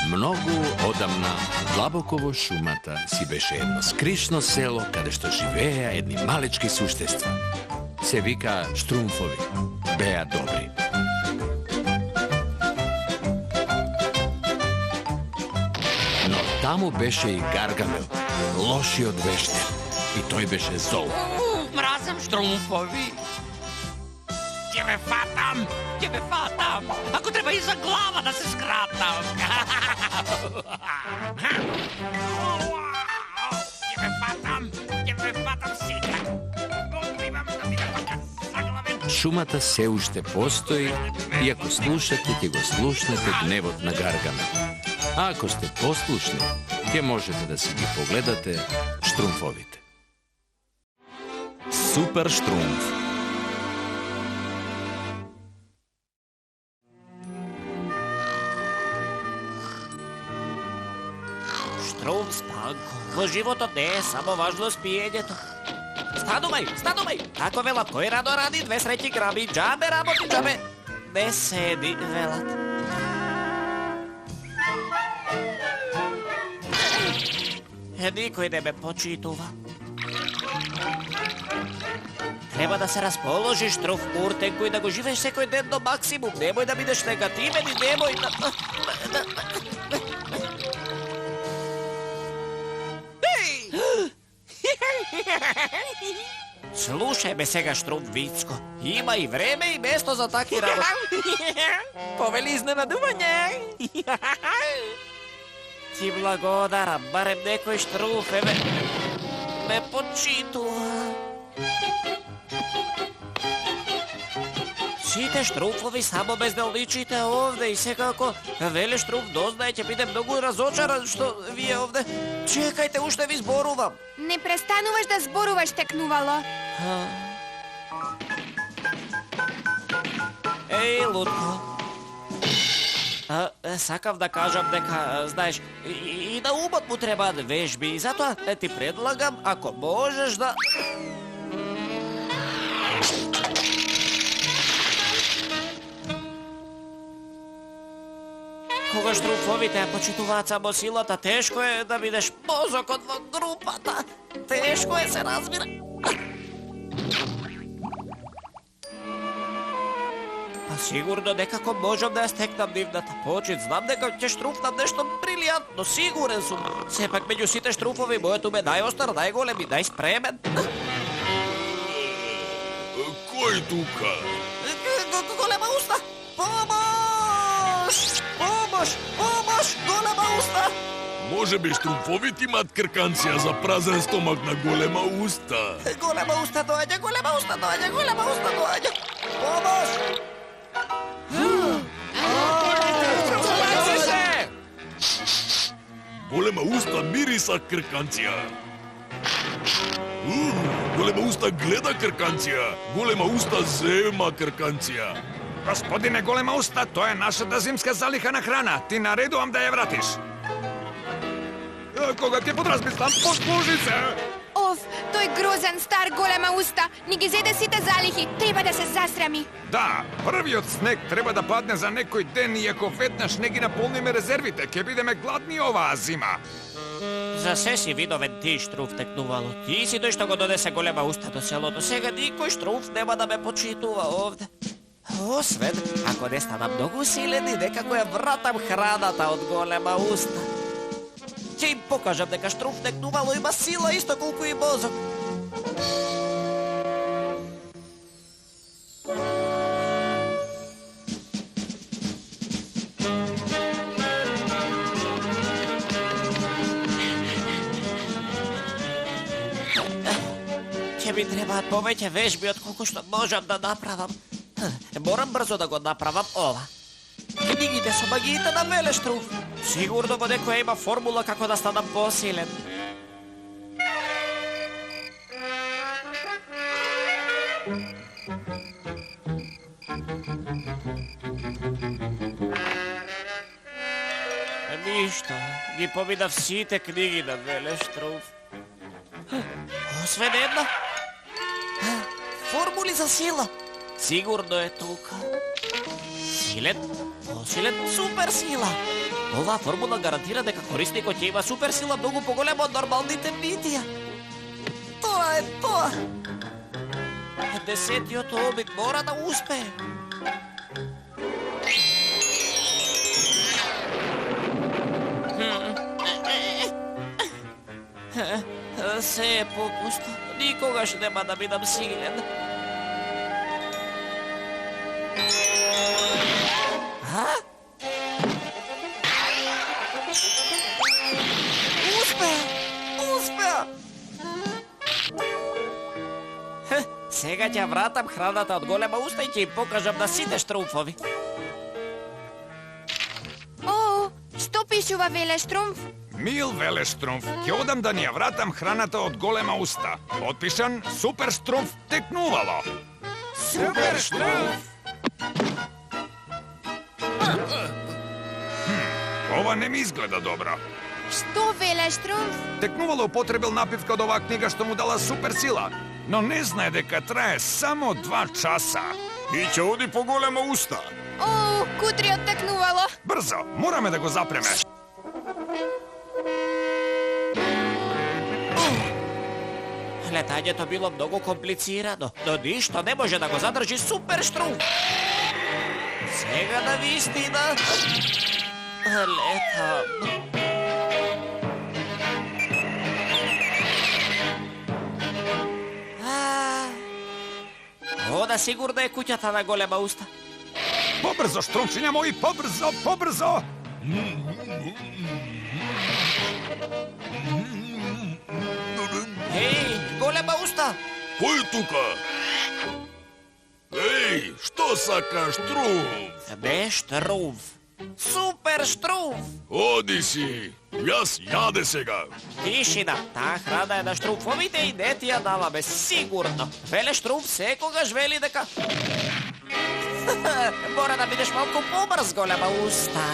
Mnogo odamna Dlabokovo šumata si beše jedno skrišno selo, kada što živeja jedni malečki suštestva. Se vika Štrumfovi, beja dobri. No tamo beše i Gargamel, loši od vešte, i toj beše zol. Mrazam Štrumfovi. Tebe fatam, ako treba iza glava da se skratam. Tebe fatam sita. Otkrivam da mi da zaglavim. Šumata se ušte postoji i ako slušate, te go slušnete gnevot na Gargamel. A ako ste poslušni, te možete da si gi pogledate Štrumfovite. Super Štrumf. Štrumf spanko, ko životo ne je samo važno spijenjeto. Stanumaj, ako velat koji rado radi, 2 sreći grabi, džabe raboti, džabe. Ne sedi, velat. Niko ne me počituva. Treba da se raspoložiš, Štrumf Murtenku, i da go živeš sekoj den do maksimum. Nemoj da budeš negativen i nemoj da... Slušaj me sega, Štrumf Vicko. Ima i vreme i mesto za taki rado. Poveli iznenaduvanje. Ti blagodaram, barem nekoj Štrumfe me počituva. Site Štrumfovi samo bez ne ličite ovde i sekako vele Štrumf doznaje će bide mnogo razočaran što vi je ovde. Čekajte, ušte vi zboruvam. Не престануваш да зборуваш, текнувало. Ej, Lutko. Sakav da kažem neka, znaš, i na umot mu treba vežbi. I zato ti predlagam, ako možeš da... Koga Štrumfovite počituvacamo silota, teško je da videš mozok od grupata. Teško je se razmira. Pa sigurno nekako možem da ja steknem divnata počet. Znam neka će Štrumf nam nešto briljantno, siguren sam. Sepak među site Štrumfovi moje tu me najostar, najgolem i najspremen. Koji tuka? Golema usta! Pomoć! Golema usta! Može bi Štrumfovit imat krkancija za prazan stomak na golema usta. Golema usta dođe! Pomoć! Golema usta mirisa krkancija. Golema usta gleda krkancija. Golema usta zema krkancija. Gospodine Golema usta, to je naša zimska zalihana hrana. Ti naredujem da je vratiš. Koga ti podrazmislam, posluži se! Оф, тој грозен стар голема уста ни ги зеде сите залихи. Треба да се засрами. Да, првиот снег треба да падне за некој ден и ако веднаш не ги наполниме резервите, ќе бидеме гладни оваа зима. За се си видовен ти, Štrumf, текнувало. Ти си тој што го донесе голема уста до селото. Сега никој Štrumf нема да ме почитува овде. Освен, ако не стана многу силен и некако ја вратам храната од голема уста. Ќе им покажам дека Štrumf текнувало има сила исто колку и мозок. Ќе ми требаат повеќе вежби од колку што можам да направам. Морам брзо да го направам ова. Книгите со магиите на веле Štrumf. Сигурно во некоја има формула како да станам посилен. Ништо, ги поминав сите книги на веле Štrumf. Освен една. Формули за сила. Sigurno je tuka. Silen, посилен, супер сила. Оваа формула гарантира дека корисникот ќе има супер сила многу поголема од нормалните битија. Тоа е тоа. 10-тиот обид мора да успее. Се е попусто. Никогаш нема да бидам силен. Успеа! Сега ќе вратам храната од голема уста и ќе им покажам на сите штрумфови. О, што пишува Веле Штрумф? Мил Веле Штрумф, ќе одам да ни ја вратам храната од голема уста. Подпишан Супер Штрумф текнувало. Супер Штрумф! Ова не ми изгледа добро. Што Веле Штрумф? Текнувало употребил напивка од оваа книга што му дала супер сила, но не знае дека трае само 2 часа. И ќе оди по голема уста. О, кутриот текнувало. Брзо, мораме да го запреме. Летањето било многу комплицирано, но ништо не може да го задржи Супер Штрумф. Сега на вистина летам. Ода сигурно е куќата на голема уста. Побрзо, штрумфиња мои, побрзо, побрзо! Еј, голема уста! Кој е тука? Еј, што сакаш, Штрумф? Не Штрумф, Супер Штрумф! Оди си, јас јаде сега. Тишина, таа храна е на штрумфовите и не ти ја даваме, сигурно. Веле Штрумф секогаш вели дека... Мора да бидеш малку побрз, голема уста.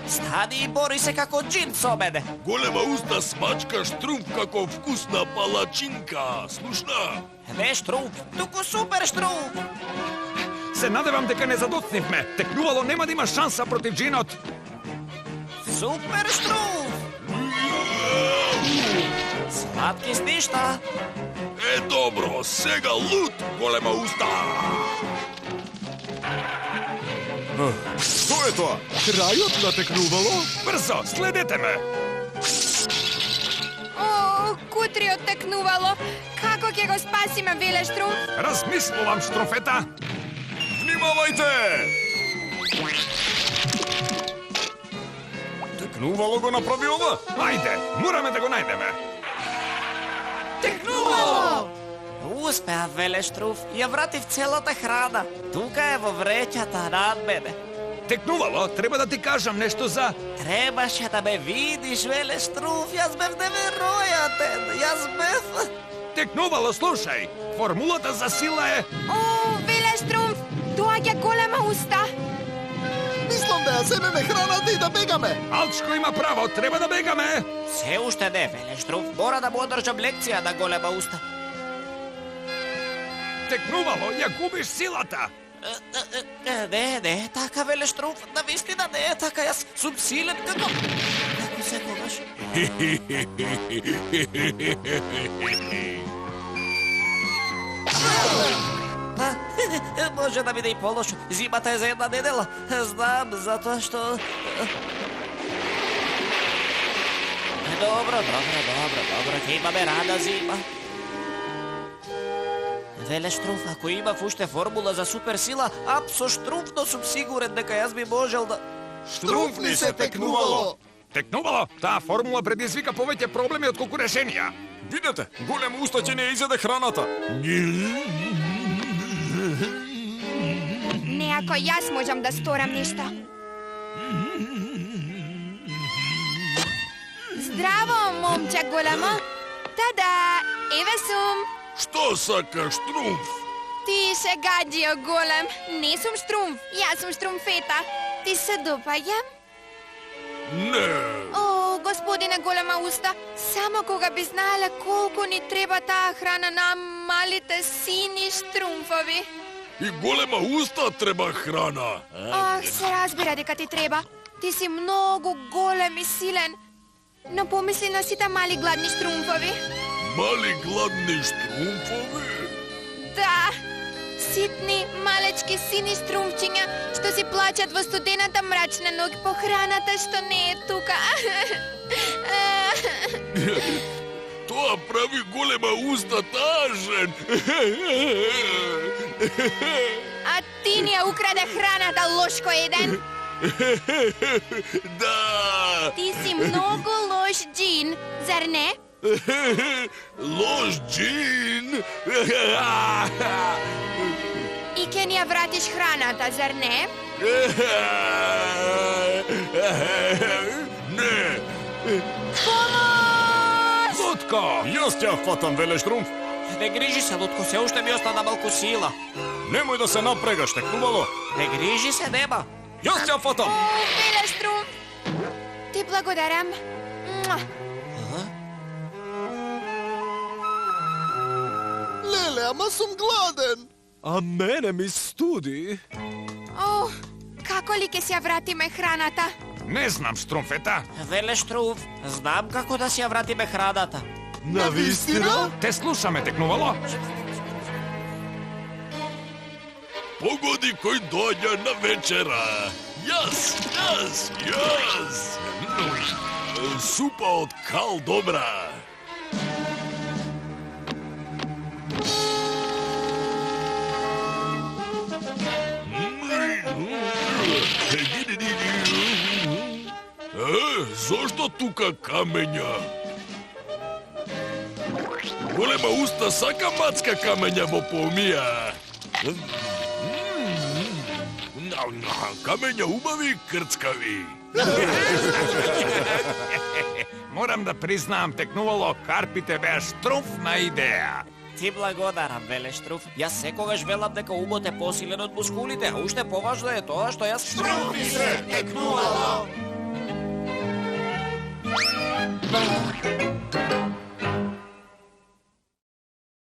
Стани и бори се како джин со мене. Голема уста смачка Штрумф како вкусна палачинка. Слушна? Не Штрумф, туку Супер Штрумф. Се надевам дека не задоцнивме. Текнувало нема да има шанса против джинот. Супер Штрумф! Сладки сништа. Е, добро, сега лут, голема уста. Што е тоа? Крајот на текнувало? Брзо, следете ме. О, кутриот текнувало. Како ќе го спасиме Веле Штрумф? Размислувам, Штруфета. Внимавајте! Текнувало го направи ова? Ајде, мораме да го најдеме. Текнувало! Успеа, Веле Штрумф. Ја вратив целата храна. Тука е во вреќата над мене. Текнувало, треба да ти кажам нешто за... Требаше да ме видиш, Веле Штрумф. Јас бев неверојатен. Јас бев... Текнувало, слушај. Формулата за сила е... О, Веле Штрумф, доаѓа голема уста. Мислам да ја земеме храната и да бегаме. Алчко има право, треба да бегаме. Се уште не, Веле Штрумф. Мора да му одржам лекција на голема уста. Текнувало, ја губиш силата. Не, така, Веле Штрумф. Навистина не е така. Јас сум силен како секогаш. Може да биде и полошо. Зимата е за една недела. Знам, затоа што... Добро, ќе имаме рада зима. Веле Штрумф, ако имав уште формула за супер сила, апсо Штрумфно сум сигурен дека јас би можел да... Штрумф ни се текнувало. Текнувало, таа формула предизвика повеќе проблеми од колку решенија. Видете, голема уста ќе не изеде храната. Не, ако јас можам да сторам нешто. Здраво, момче големо. Тада, еве сум. Што сакаш, Штрумф? Ти се гаджио голем. Не сум Штрумф, јас сум Штрумфета. Ти се допаѓам? Не. О, го господине голема уста. Само кога би знаела колку ни треба таа храна на малите сини штрумфови. И голема уста треба храна. Ах, се разбира дека ти треба. Ти си многу голем и силен. Но помисли на сите мали гладни штрумфови. Мали гладни штрумфови? Да, ситни, малечки сини штрумфчиња што си плачат во студената мрачна ноќ по храната што не е тука. Тоа прави голема уста тажен. А ти ни ја украде храната, лошко еден. Да! Ти си многу лош джин, зар не? Лош джин! И ке ни ја вратиш храната, зар не? Не! Помош! Лутко! Јас ќе ја фатам, Велештрумф. Не грижи се, Лутко, се уште ми остана малку сила. Немој да се напрегаш, текнувало. Не грижи се, нема. Јас ќе ја фатам. О, Велештрумф! Ти благодарам. Муа. Леле, ама сум гладен. А мене ми студи. О, како ли ке си ја вратиме храната? Не знам, Штрумфета. Велештруф, знам како да си ја вратиме храната. Навистина? Те слушаме, текнувало. Погоди кој доаѓа на вечера. Јас! Супа од кал добра. Зошто тука камења? Голема уста сака мацка камења во помија. Камења убави, крцкави. Морам да признам, текнувало, карпите беа штрумфна идеја. Ти благодарам, Велештруф. Јас секогаш велам дека умот е посилен од мускулите, а уште поважно е тоа што јас... Штрумфи се, текнувало!